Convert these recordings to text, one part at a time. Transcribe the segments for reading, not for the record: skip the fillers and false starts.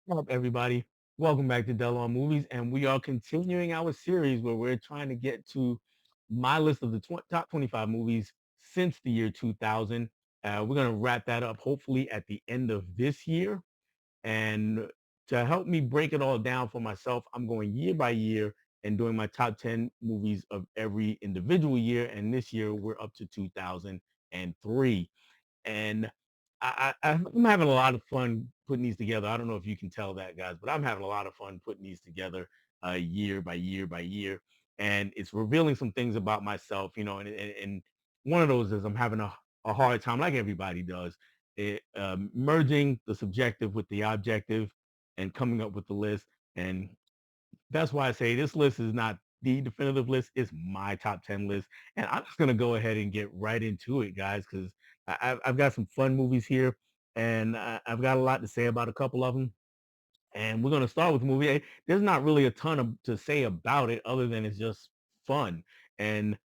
What's up, everybody? Welcome back to Dell on Movies, and we are continuing our series where we're trying to get to my list of the top 25 movies since the year 2000. We're going to wrap that up hopefully at the end of this year. And to help me break it all down for myself, I'm going year by year and doing my top 10 movies of every individual year. And this year we're up to 2003. And I'm having a lot of fun putting these together. I don't know if you can tell that, guys, but I'm having a lot of fun putting these together year by year by year. And it's revealing some things about myself, and one of those is I'm having a hard time, like everybody does, merging the subjective with the objective and coming up with the list. And that's why I say this list is not the definitive list. It's my top 10 list. And I'm just going to go ahead and get right into it, guys, because I've got some fun movies here and I've got a lot to say about a couple of them. And we're going to start with the movie. There's not really a ton to say about it other than it's just fun. And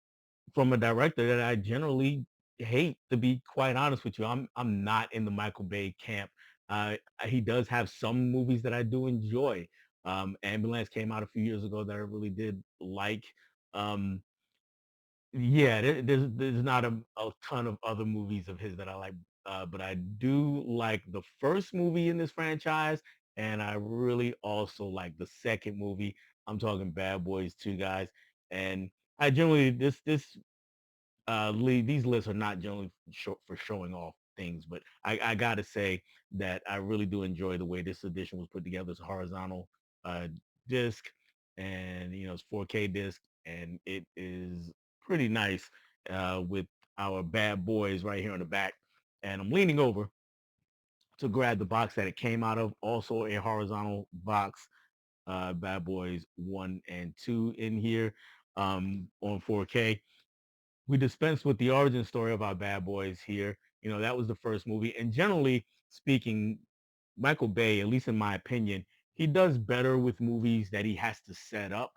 from a director that I generally hate, to be quite honest with you, I'm not in the Michael Bay camp. He does have some movies that I do enjoy. Ambulance came out a few years ago that I really did like. Um, yeah, there's not a ton of other movies of his that I like, but I do like the first movie in this franchise, and I really also like the second movie. I'm talking Bad Boys 2, guys, and I generally these lists are not generally for showing off things, but I gotta say that I really do enjoy the way this edition was put together. It's a horizontal uh, disc, and it's 4K disc, and it is pretty nice with our bad boys right here on the back. And I'm leaning over to grab the box that it came out of, also a horizontal box. Bad Boys 1 and 2 in here on 4K. We dispense with the origin story of our bad boys here. That was the first movie. And generally speaking, Michael Bay, at least in my opinion, he does better with movies that he has to set up.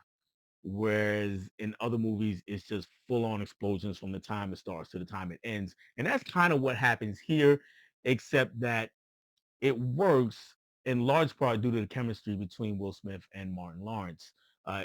Whereas in other movies, it's just full on explosions from the time it starts to the time it ends. And that's kind of what happens here, except that it works in large part due to the chemistry between Will Smith and Martin Lawrence.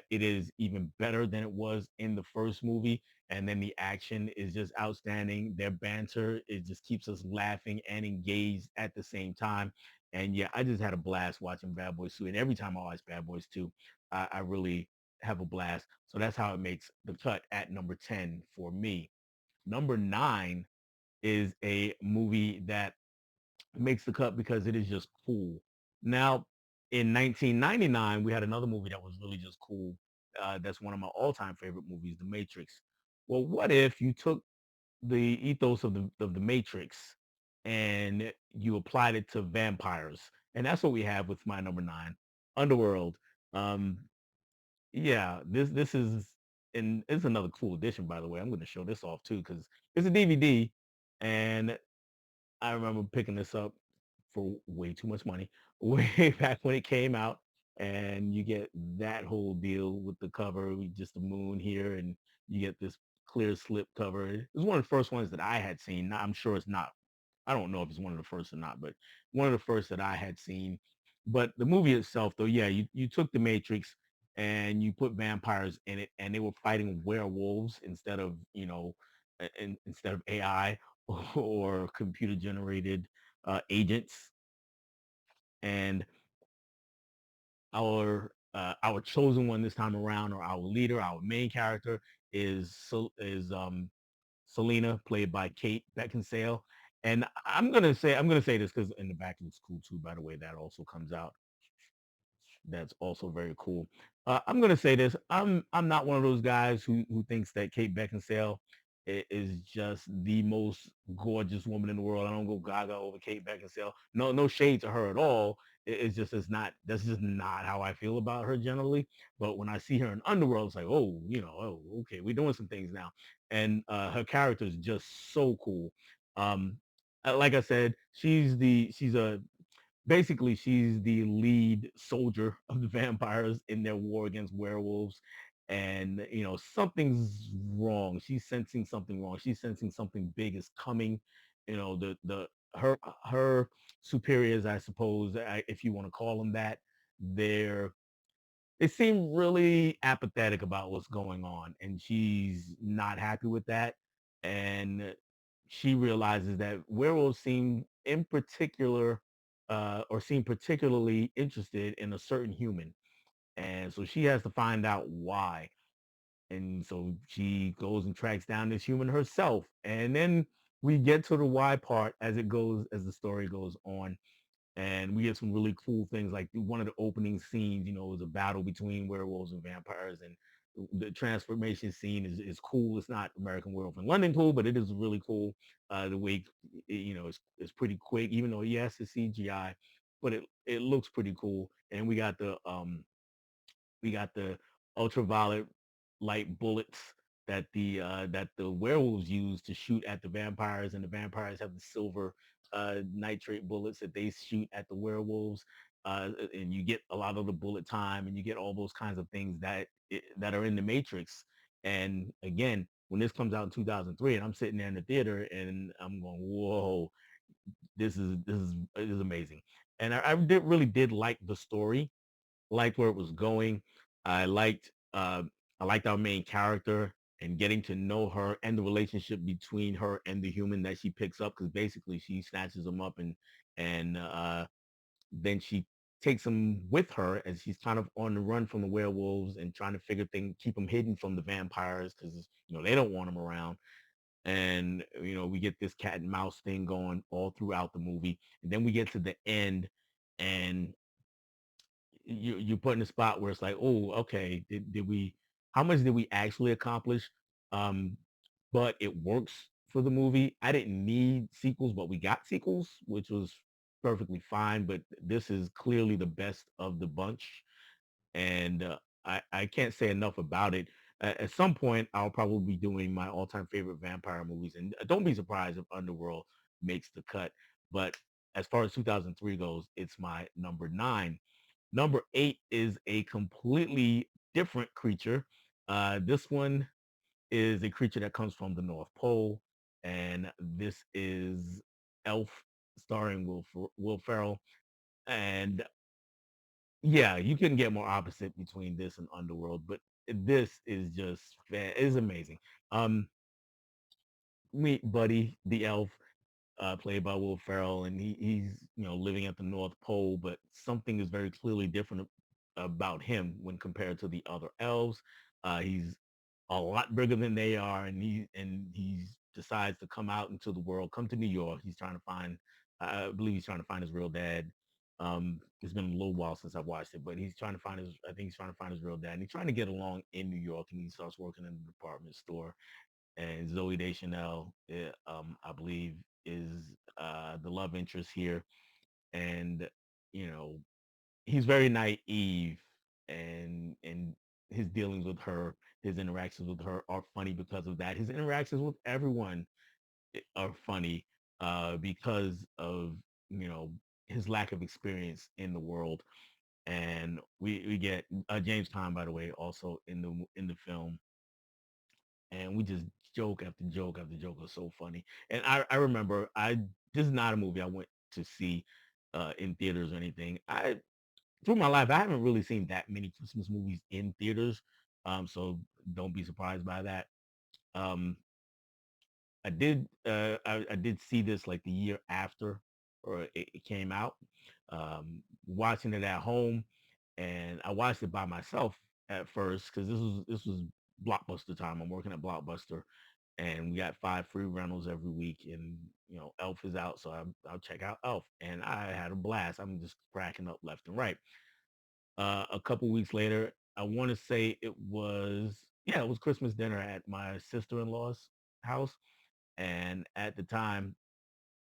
It is even better than it was in the first movie, and then the action is just outstanding. Their banter it just keeps us laughing and engaged at the same time. And yeah, I just had a blast watching Bad Boys 2, and every time I watch Bad Boys 2, I really have a blast. So that's how it makes the cut at number 10 for me. Number 9 is a movie that makes the cut because it is just cool. Now, in 1999, we had another movie that was really just cool. That's one of my all-time favorite movies, The Matrix. Well, what if you took the ethos of the Matrix and you applied it to vampires? And that's what we have with my number 9, Underworld. Um, yeah, this is and it's another cool edition, by the way. I'm going to show this off too because it's a DVD, and I remember picking this up for way too much money way back when it came out. And you get that whole deal with the cover, just the moon here, and you get this clear slip cover. It was one of the first ones that I had seen. I'm sure it's not. I don't know if it's one of the first or not, but one of the first that I had seen. But the movie itself, though, yeah, you took the Matrix and you put vampires in it, and they were fighting werewolves instead of instead of AI or computer generated agents. And our chosen one this time around, or our leader, our main character is Selena, played by Kate Beckinsale. And I'm gonna say this because in the back looks cool too. By the way, that also comes out. That's also very cool. I'm gonna say this. I'm not one of those guys who thinks that Kate Beckinsale is just the most gorgeous woman in the world. I don't go gaga over Kate Beckinsale. No shade to her at all. It's not. That's just not how I feel about her generally. But when I see her in Underworld, it's like, oh, okay, we're doing some things now. And her character is just so cool. Um, like I said, she's a basically she's the lead soldier of the vampires in their war against werewolves. And something's wrong. She's sensing something wrong. She's sensing something big is coming. The her superiors, I suppose, if you want to call them that, they're they seem really apathetic about what's going on, and she's not happy with that. And she realizes that werewolves seem in particular, or seem particularly interested in a certain human, and so she has to find out why. And so she goes and tracks down this human herself, and then we get to the why part as the story goes on, and we get some really cool things like one of the opening scenes, is a battle between werewolves and vampires, and the transformation scene is cool. It's not American Werewolf in London cool, but it is really cool. The way it's pretty quick, even though yes, it's CGI, but it looks pretty cool. And we got the ultraviolet light bullets that the werewolves use to shoot at the vampires, and the vampires have the silver nitrate bullets that they shoot at the werewolves. And you get a lot of the bullet time, and you get all those kinds of things that are in the Matrix. And again, when this comes out in 2003, and I'm sitting there in the theater, and I'm going, "Whoa, this is amazing!" And really did like the story, liked where it was going. I liked uh, I liked our main character and getting to know her and the relationship between her and the human that she picks up, because basically she snatches him up, and then she takes him with her as she's kind of on the run from the werewolves and trying to figure things, keep him hidden from the vampires because they don't want him around. And we get this cat and mouse thing going all throughout the movie, and then we get to the end, and you put in a spot where it's like, oh, okay, did we, how much did we actually accomplish? Um, but it works for the movie. I didn't need sequels, but we got sequels, which was perfectly fine. But this is clearly the best of the bunch, and I can't say enough about it. At some point, I'll probably be doing my all-time favorite vampire movies, and don't be surprised if Underworld makes the cut. But as far as 2003 goes, it's my number nine. Number eight is a completely different creature. This one is a creature that comes from the North Pole, and this is Elf, starring Will Ferrell. And yeah, you couldn't get more opposite between this and Underworld, but this is just is amazing. Um, Meet Buddy the Elf, played by Will Ferrell, and he's living at the North Pole, but something is very clearly different about him when compared to the other elves. He's a lot bigger than they are, and he decides to come out into the world, come to New York. He's trying to find, I believe he's trying to find his real dad. It's been a little while since I've watched it, but he's trying to find his. I think he's trying to find his real dad, and he's trying to get along in New York, and he starts working in the department store. And Zoe Deschanel, I believe, is the love interest here, and you know he's very naive, and his dealings with her, his interactions with her are funny because of that. His interactions with everyone are funny because of you know his lack of experience in the world. And we get James Caan, by the way, also in the film, and we just joke after joke after joke. Are so funny. And I remember, this is not a movie I went to see in theaters or anything. I Through my life, I haven't really seen that many Christmas movies in theaters. So don't be surprised by that. Um, I did see this like the year after, or it came out. Watching it at home, and I watched it by myself at first because this was Blockbuster time. I'm working at Blockbuster, and we got 5 free rentals every week. And Elf is out, so I'll check out Elf, and I had a blast. I'm just cracking up left and right. A couple weeks later, I want to say it was Christmas dinner at my sister-in-law's house, and at that time,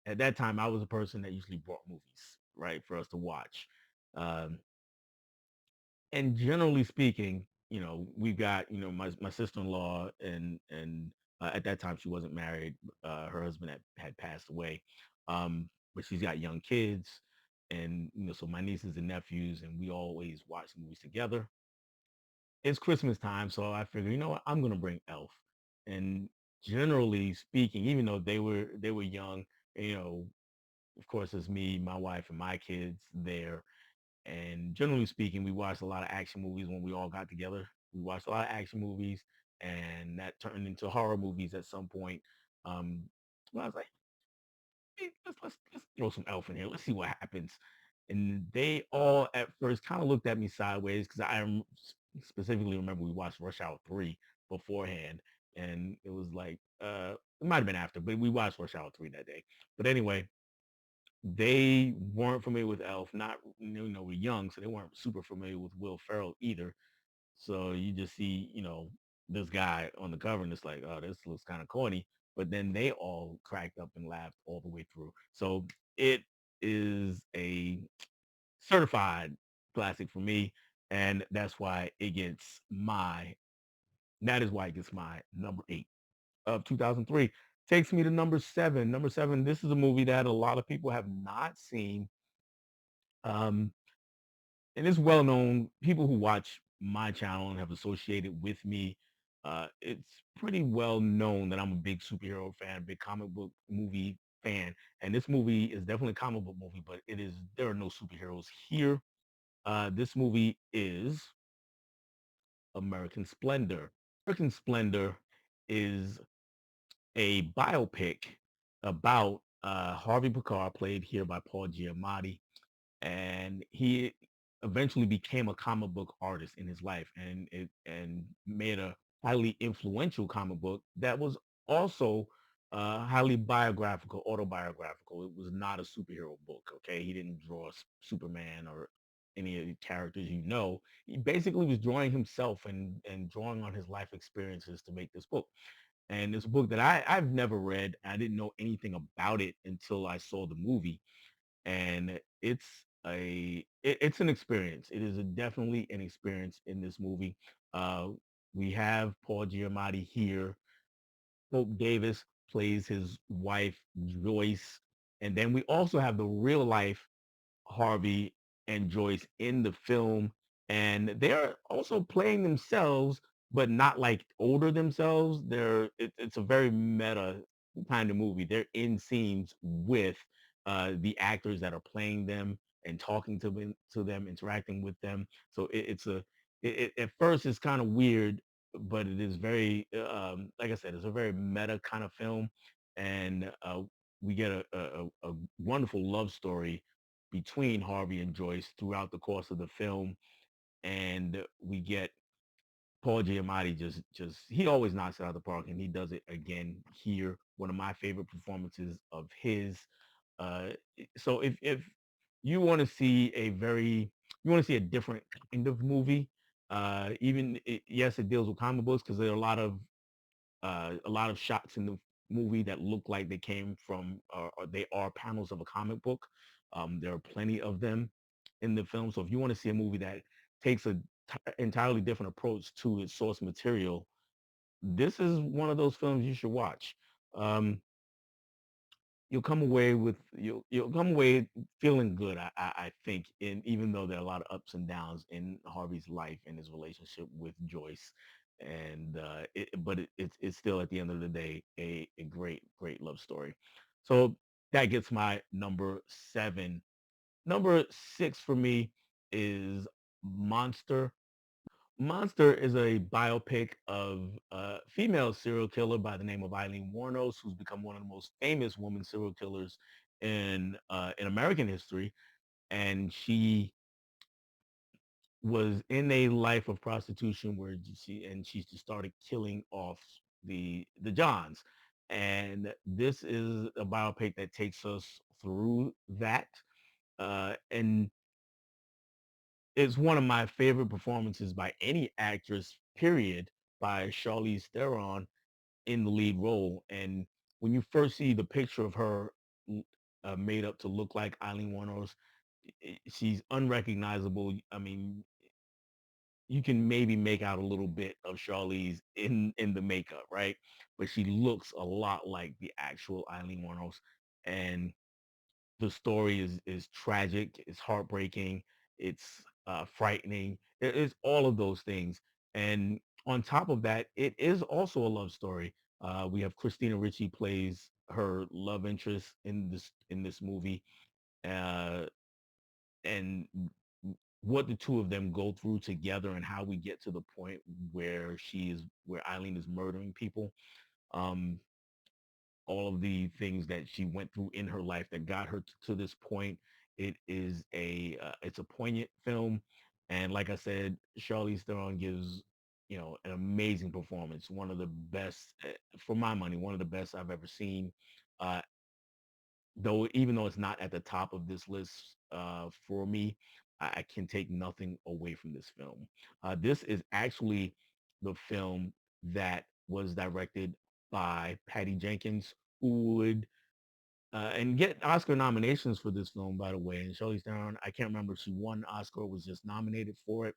I was a person that usually brought movies, right, for us to watch. Um, and generally speaking, we've got, my sister-in-law, and at that time she wasn't married. Her husband had passed away. But she's got young kids, and so my nieces and nephews, and we always watch movies together. It's Christmas time, so I figure, you know what, I'm gonna bring Elf. And generally speaking, even though they were young, you know, of course, it's me, my wife, and my kids there. And generally speaking, we watched a lot of action movies when we all got together. We watched a lot of action movies, and that turned into horror movies at some point. Um, well, I was like, "Hey, let's throw some Elf in here. Let's see what happens." And they all at first kind of looked at me sideways because specifically remember we watched Rush Hour 3 beforehand, and it was like it might have been after, but we watched Rush Hour 3 that day. But anyway, they weren't familiar with Elf. Not we're young, so they weren't super familiar with Will Ferrell either. So you just see this guy on the cover, and it's like, oh, this looks kind of corny. But then they all cracked up and laughed all the way through. So it is a certified classic for me, and that is why it gets my number 8 of 2003. Takes me to number 7. Number 7, this is a movie that a lot of people have not seen. Um, and it's well known. People who watch my channel and have associated with me, it's pretty well known that I'm a big superhero fan, big comic book movie fan. And this movie is definitely a comic book movie, but there are no superheroes here. This movie is American Splendor. American Splendor is a biopic about Harvey Pekar, played here by Paul Giamatti, and he eventually became a comic book artist in his life, and made a highly influential comic book that was also highly biographical, autobiographical. It was not a superhero book. Okay, he didn't draw Superman or any of the characters. He basically was drawing himself and drawing on his life experiences to make this book. And it's a book that I've never read. I didn't know anything about it until I saw the movie, and it's an experience. It is definitely an experience in this movie. Uh, we have Paul Giamatti here. Hope Davis plays his wife Joyce, and then we also have the real life Harvey and Joyce in the film, and they're also playing themselves, but not like older themselves. It's a very meta kind of movie. They're in scenes with the actors that are playing them and talking to them, interacting with them. So at first it's kind of weird, but it is very like I said, it's a very meta kind of film, and we get a wonderful love story between Harvey and Joyce throughout the course of the film, and we get Paul Giamatti just he always knocks it out of the park, and he does it again here. One of my favorite performances of his. Uh, so if you want to see you want to see a different kind of movie, yes, it deals with comic books because there are a lot of shots in the movie that look like they came from or they are panels of a comic book. There are plenty of them in the film. So if you want to see a movie that takes entirely different approach to its source material, this is one of those films you should watch. Um, you'll come away feeling good. I think, and even though there are a lot of ups and downs in Harvey's life and his relationship with Joyce, and it's still at the end of the day a great love story. So that gets my number 7. Number 6 for me is Monster. Monster is a biopic of a female serial killer by the name of Eileen Wuornos, who's become one of the most famous woman serial killers in American history. And she was in a life of prostitution where she just started killing off the Johns. And this is a biopic that takes us through that. And it's one of my favorite performances by any actress, period, by Charlize Theron in the lead role. And when you first see the picture of her made up to look like Eileen Wuornos, she's unrecognizable. I mean, you can maybe make out a little bit of Charlize in the makeup, right? But she looks a lot like the actual Eileen Wuornos, and the story is tragic, it's heartbreaking, it's frightening. It's all of those things, and on top of that, it is also a love story. We have Christina Ricci plays her love interest in this movie, uh, and what the two of them go through together, and how we get to the point where Eileen is murdering people. Um, all of the things that she went through in her life that got her to this point. It's a poignant film, and like I said, Charlize Theron gives an amazing performance. One of the best, for my money, one of the best I've ever seen. Uh, though even though it's not at the top of this list for me, I can take nothing away from this film. This is actually the film that was directed by Patty Jenkins, who would and get Oscar nominations for this film, by the way. And Charlize Theron, I can't remember if she won an Oscar or was just nominated for it.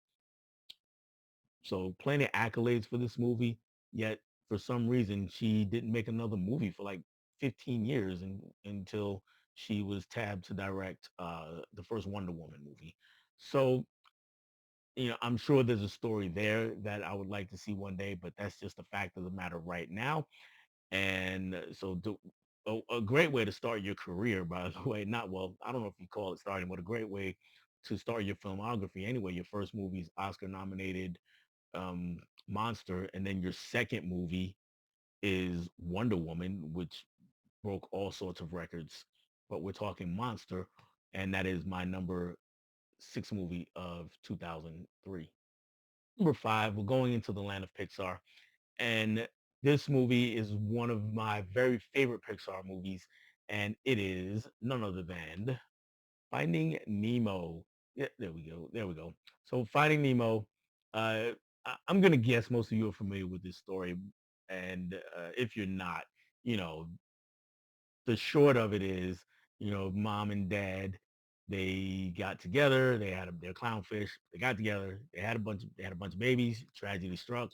So plenty of accolades for this movie. Yet for some reason, she didn't make another movie for like 15 years until she was tabbed to direct the first Wonder Woman movie. So I'm sure there's a story there that I would like to see one day, but that's just the fact of the matter right now. And a great way to start your career, by the way. Not well, I don't know if you call it starting, but a great way to start your filmography anyway. Your first movie is Oscar nominated um, Monster, and then your second movie is Wonder Woman, which broke all sorts of records. But we're talking Monster, and that is my number six movie of 2003. Number five, we're going into the land of Pixar, and this movie is one of my very favorite Pixar movies, and it is none other than Finding Nemo. Yeah, there we go. There we go. So Finding Nemo, uh, I'm gonna guess most of you are familiar with this story, and if you're not, you know, the short of it is, mom and dad, they got together. They had their clownfish. They got together. They had a bunch of babies. Tragedy struck.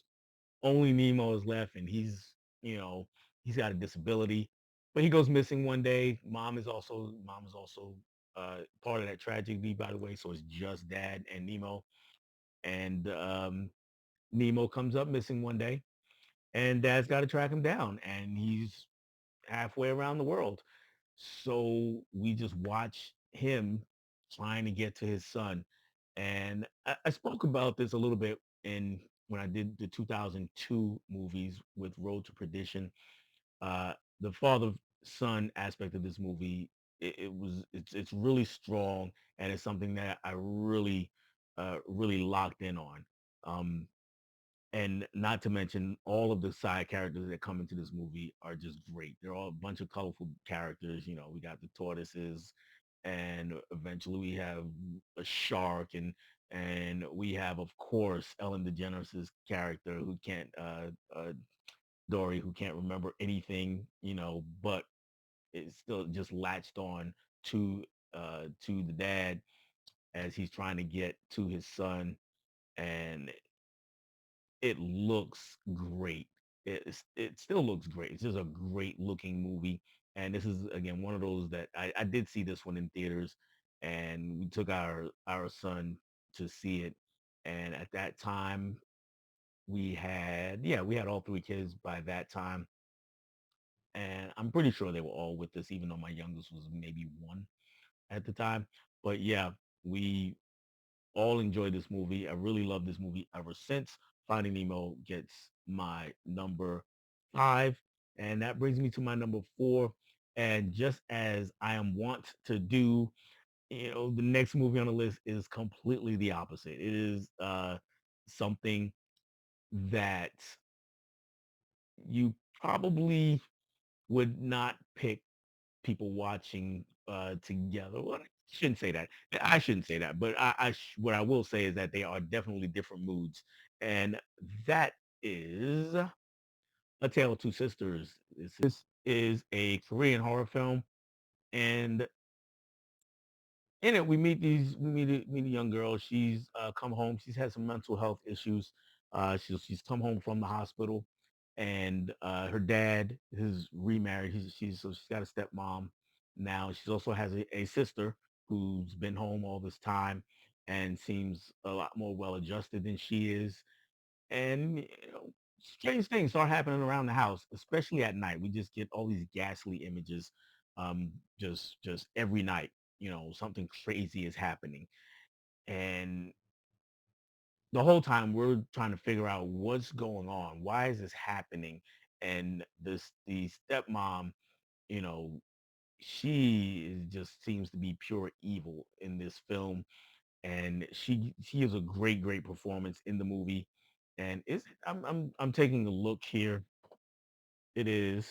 Only Nemo is left, and you know, he's got a disability, but he goes missing one day. Mom is also part of that tragedy, by the way. So it's just dad and Nemo, and Nemo comes up missing one day, and dad's got to track him down, and he's halfway around the world. So we just watch him trying to get to his son. And I spoke about this a little bit in when I did the 2002 movies with Road to Perdition. Uh, the father son aspect of this movie, it's really strong, and it's something that I really locked in on. Um, and not to mention all of the side characters that come into this movie are just great. They're all a bunch of colorful characters. We got the tortoises, and eventually we have a shark, and we have, of course, Ellen DeGeneres' character who can't Dory, who can't remember anything, but is still just latched on to the dad as he's trying to get to his son, and it looks great. It still looks great. It's just a great looking movie. And this is again one of those that I did see this one in theaters, and we took our son to see it. And at that time we had all three kids by that time. And I'm pretty sure they were all with us, even though my youngest was maybe one at the time. But yeah, we all enjoy this movie. I really love this movie ever since. Finding Nemo gets my number five. And that brings me to my number four. And just as I am wont to do, the next movie on the list is completely the opposite. It is something that you probably would not pick people watching together. Well, I shouldn't say that. I shouldn't say that. But what I will say is that they are definitely different moods, and that is A Tale of Two Sisters. This is a Korean horror film, and in it we meet a young girl. She's come home. She's had some mental health issues. She's come home from the hospital, and her dad is remarried. So she's got a stepmom now. She also has a sister who's been home all this time and seems a lot more well adjusted than she is. And strange things start happening around the house, especially at night. We just get all these ghastly images, just every night. Something crazy is happening, and the whole time we're trying to figure out what's going on. Why is this happening? And the stepmom, you know, just seems to be pure evil in this film, and she is a great performance in the movie. And I'm taking a look here. It is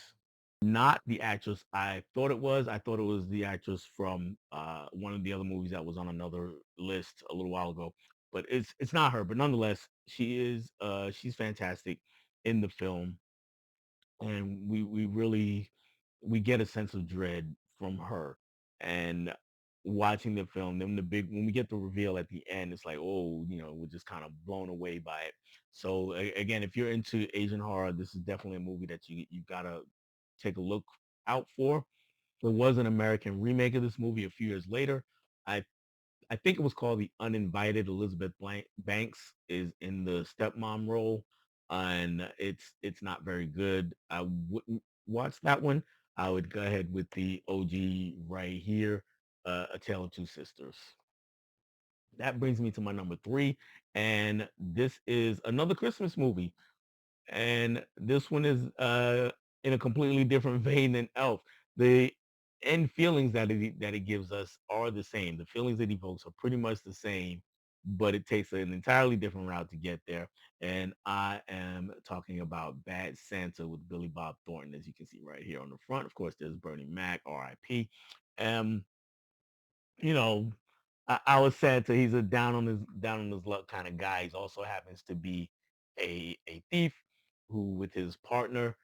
not the actress I thought it was. I thought it was the actress from one of the other movies that was on another list a little while ago. But it's not her. But nonetheless, she's fantastic in the film, and we really we get a sense of dread from her. And watching the film, then the big when we get the reveal at the end, it's like, oh, we're just kind of blown away by it. So again, if you're into Asian horror, this is definitely a movie that you gotta take a look out for. There was an American remake of this movie a few years later. I I think it was called The Uninvited. Elizabeth Banks is in the stepmom role, and it's not very good. I wouldn't watch that one. I would go ahead with the OG right here, A Tale of Two Sisters. That brings me to my number three, and this is another Christmas movie, and this one is in a completely different vein than Elf. The end feelings that it gives us are the same. The feelings it evokes are pretty much the same, but it takes an entirely different route to get there. And I am talking about Bad Santa with Billy Bob Thornton, as you can see right here on the front. Of course, there's Bernie Mac, R.I.P. Um, you know, I was sad to he's a down on his luck kind of guy. He also happens to be a thief who, with his partner,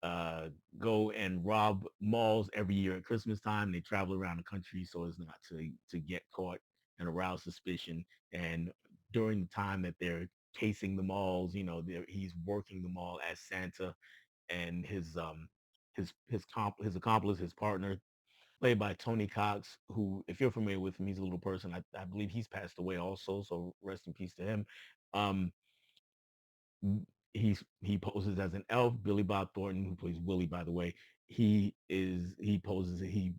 uh, go and rob malls every year at Christmas time. They travel around the country so as not to get caught and arouse suspicion. And during the time that they're casing the malls, he's working the mall as Santa, and his accomplice, his partner, played by Tony Cox, who, if you're familiar with him, he's a little person. I believe he's passed away also, so rest in peace to him. Um, he poses as an elf. Billy Bob Thornton, who plays Willie, by the way, he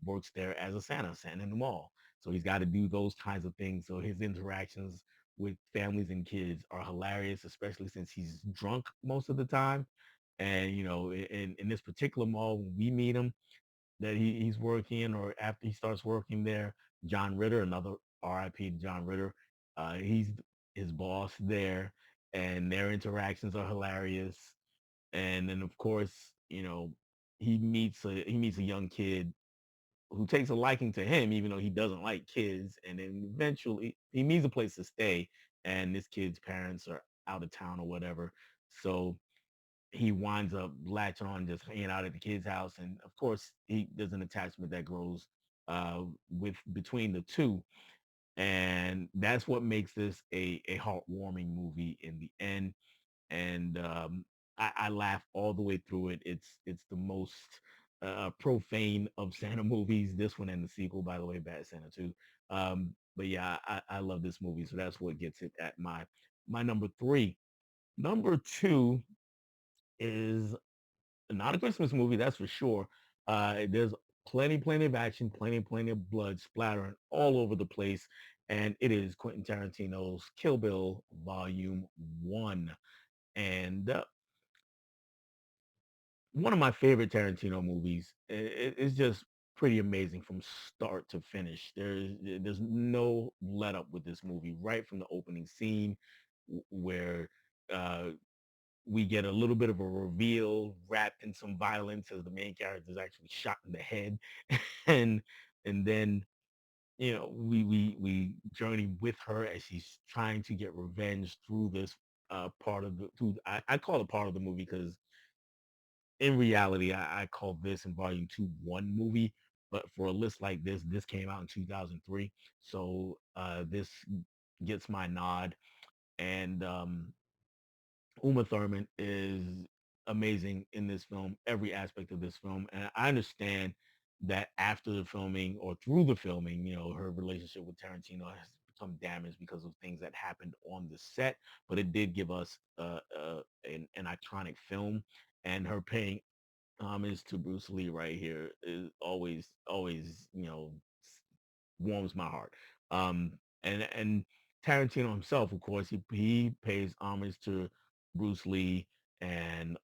works there as a Santa in the mall. So he's got to do those kinds of things. So his interactions with families and kids are hilarious, especially since he's drunk most of the time. And in this particular mall, when we meet him, that he's working, or after he starts working there, John Ritter, another RIP John Ritter, he's his boss there, and their interactions are hilarious. And then of course, he meets a young kid who takes a liking to him, even though he doesn't like kids. And then eventually he needs a place to stay, and this kid's parents are out of town or whatever. So he winds up latching on, just hanging out at the kid's house, and of course there's an attachment that grows with between the two, and that's what makes this a heartwarming movie in the end. And I laugh all the way through it. It's the most profane of Santa movies. This one and the sequel, by the way, Bad Santa 2. But yeah, I love this movie, so that's what gets it at my number three. Number two is not a Christmas movie, that's for sure. There's plenty of action, plenty of blood splattering all over the place, and it is Quentin Tarantino's Kill Bill Volume One. And one of my favorite Tarantino movies. It's just pretty amazing from start to finish. There's no let up with this movie right from the opening scene, where uh, we get a little bit of a reveal wrapped in some violence as the main character is actually shot in the head. and and then we journey with her as she's trying to get revenge through this part of the through I call it part of the movie, because in reality I call this in volume two one movie, but for a list like this came out in 2003, so this gets my nod. And Uma Thurman is amazing in this film, every aspect of this film. And I understand that after the filming or through the filming, her relationship with Tarantino has become damaged because of things that happened on the set, but it did give us an iconic film. And her paying homage to Bruce Lee right here is always, warms my heart. And Tarantino himself, of course, he pays homage to Bruce Lee and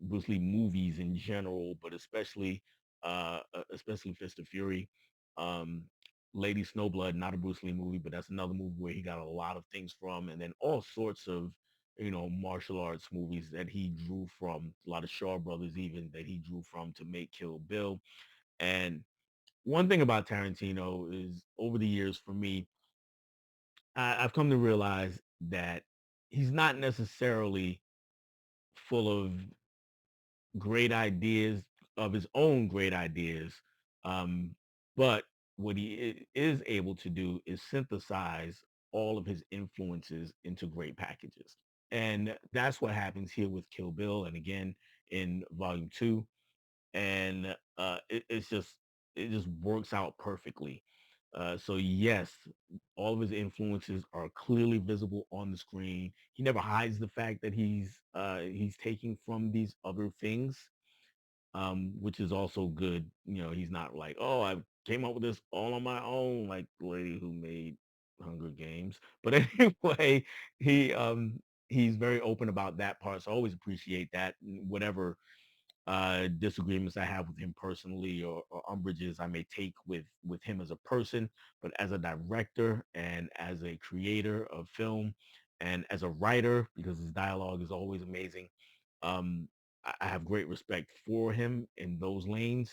Bruce Lee movies in general, but especially Fist of Fury. Um, Lady Snowblood, not a Bruce Lee movie, but that's another movie where he got a lot of things from, and then all sorts of martial arts movies that he drew from. A lot of Shaw Brothers even that he drew from to make Kill Bill. And one thing about Tarantino is over the years for me, I've come to realize that he's not necessarily full of great ideas of his own great ideas, um, but what he is able to do is synthesize all of his influences into great packages. And that's what happens here with Kill Bill. And again, in volume two, and it just works out perfectly. So yes, all of his influences are clearly visible on the screen. He never hides the fact that he's taking from these other things, which is also good. He's not like, oh, I came up with this all on my own, like the lady who made Hunger Games. But anyway, he's very open about that part. So I always appreciate that. Whatever disagreements I have with him personally, or umbrages I may take with him as a person, but as a director and as a creator of film and as a writer, because his dialogue is always amazing. Um, I have great respect for him in those lanes,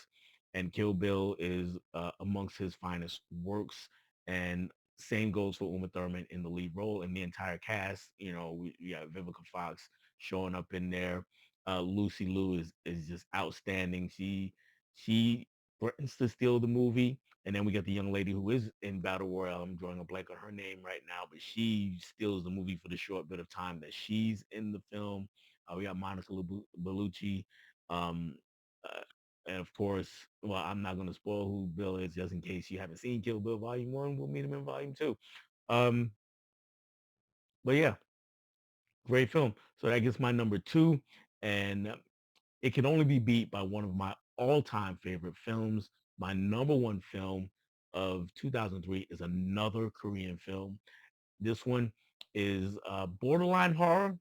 and Kill Bill is amongst his finest works. And same goes for Uma Thurman in the lead role, and the entire cast. We got Vivica Fox showing up in there. Lucy Liu is just outstanding. She threatens to steal the movie, and then we got the young lady who is in Battle Royale. I'm drawing a blank on her name right now, but she steals the movie for the short bit of time that she's in the film. We got Monica Bellucci, um, uh, and of course, well, I'm not going to spoil who Bill is, just in case you haven't seen Kill Bill Volume One. We'll meet him in Volume Two. Um, but yeah, great film. So that gets my number two, and it can only be beat by one of my all-time favorite films. My number one film of 2003 is another Korean film. This one is borderline horror,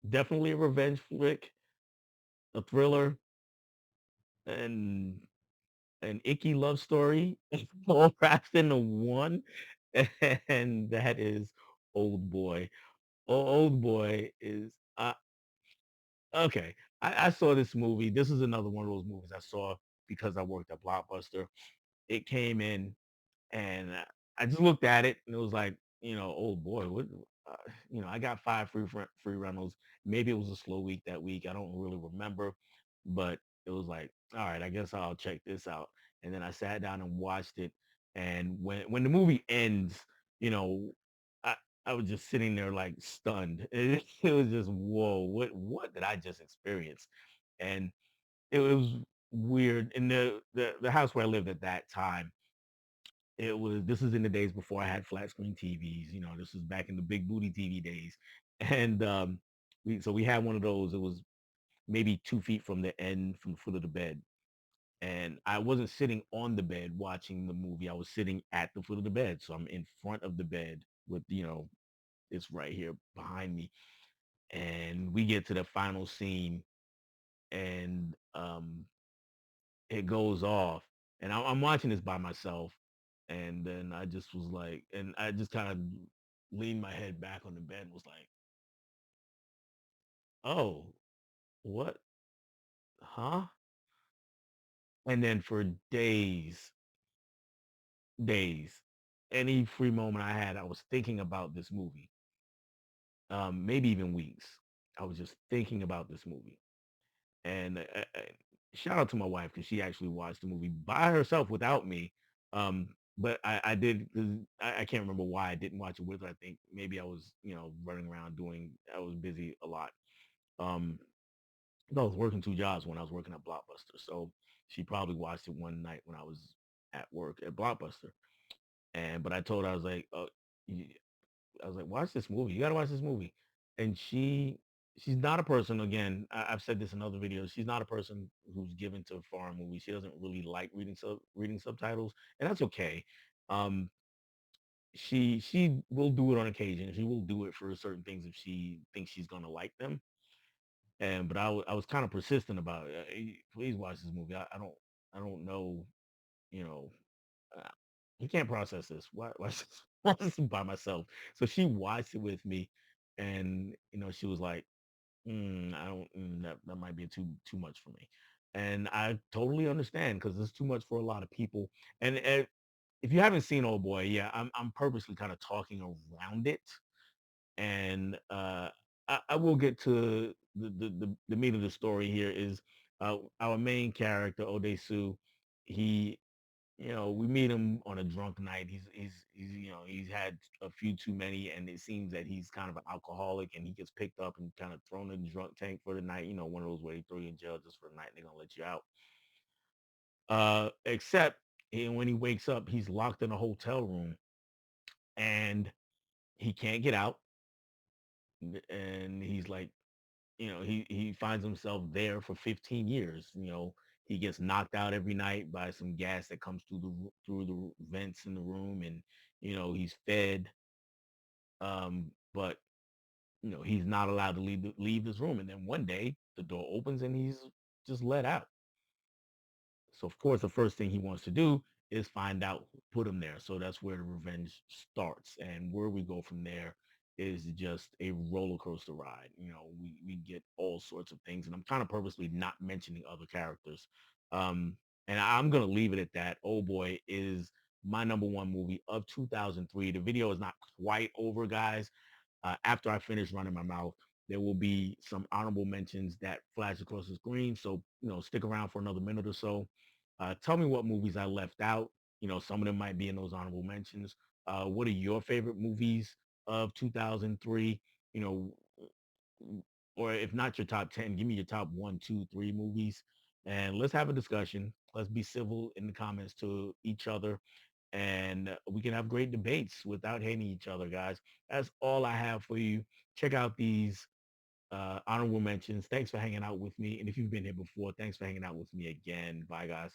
definitely a revenge flick, a thriller, and an icky love story, all wrapped into one, and that is Old Boy. Old Boy is okay. I saw this movie. This is another one of those movies I saw because I worked at Blockbuster. It came in, and I just looked at it and it was like, oh boy, what, I got five free rentals. Maybe it was a slow week that week. I don't really remember, but it was like, all right, I guess I'll check this out. And then I sat down and watched it. And when the movie ends, you know, I I was just sitting there like stunned. It was just, whoa, what did I just experience? And it was weird. In the house where I lived at that time, this is in the days before I had flat screen TVs. This was back in the big booty TV days. And we had one of those. It was maybe 2 feet from the foot of the bed. And I wasn't sitting on the bed watching the movie. I was sitting at the foot of the bed. So I'm in front of the bed with, it's right here behind me. And we get to the final scene, and it goes off, and I'm watching this by myself, and then I just was like, and I just kind of leaned my head back on the bed and was like, oh, what, huh? And then for days, any free moment I had, I was thinking about this movie. Maybe even weeks. I was just thinking about this movie, and shout out to my wife because she actually watched the movie by herself without me. But I did, 'cause I can't remember why I didn't watch it with her. I think maybe I was running around I was busy a lot. Um, I was working two jobs when I was working at Blockbuster, so she probably watched it one night when I was at work at Blockbuster. And but I told her I was like, oh, I was like, watch this movie. You gotta watch this movie. And she's not a person. Again, I've said this in other videos. She's not a person who's given to foreign movies. She doesn't really like reading subtitles, and that's okay. Um, she will do it on occasion. She will do it for certain things if she thinks she's gonna like them. And but I was kind of persistent about it. Please watch this movie. I don't know. You know, uh, he can't process this. Why watch this, watch this by myself? So she watched it with me, and she was like, I don't. That might be too much for me, and I totally understand because it's too much for a lot of people. And if you haven't seen Old Boy, yeah, I'm purposely kind of talking around it, and I will get to the meat of the story here is our main character Odesu. He we meet him on a drunk night. He's he's had a few too many, and it seems that he's kind of an alcoholic, and he gets picked up and kind of thrown in the drunk tank for the night. One of those where they throw you in jail just for the night, and they're gonna let you out. Except when he wakes up, he's locked in a hotel room, and he can't get out, and he's like, he finds himself there for 15 years. He gets knocked out every night by some gas that comes through the vents in the room, and he's fed, but he's not allowed to leave his room. And then one day the door opens and he's just let out. So of course, the first thing he wants to do is find out who put him there. So that's where the revenge starts, and where we go from there is just a roller coaster ride. We get all sorts of things, and I'm kind of purposely not mentioning other characters. Um, and I'm gonna leave it at that. Oh boy, is my number one movie of 2003. The video is not quite over, guys. After I finish running my mouth, there will be some honorable mentions that flash across the screen. So, stick around for another minute or so. Tell me what movies I left out. Some of them might be in those honorable mentions. What are your favorite movies of 2003? You know, or if not your top 10, give me your top one, two, three movies. And let's have a discussion. Let's be civil in the comments to each other, and we can have great debates without hating each other, guys. That's all I have for you. Check out these honorable mentions. Thanks for hanging out with me. And if you've been here before, thanks for hanging out with me again. Bye, guys.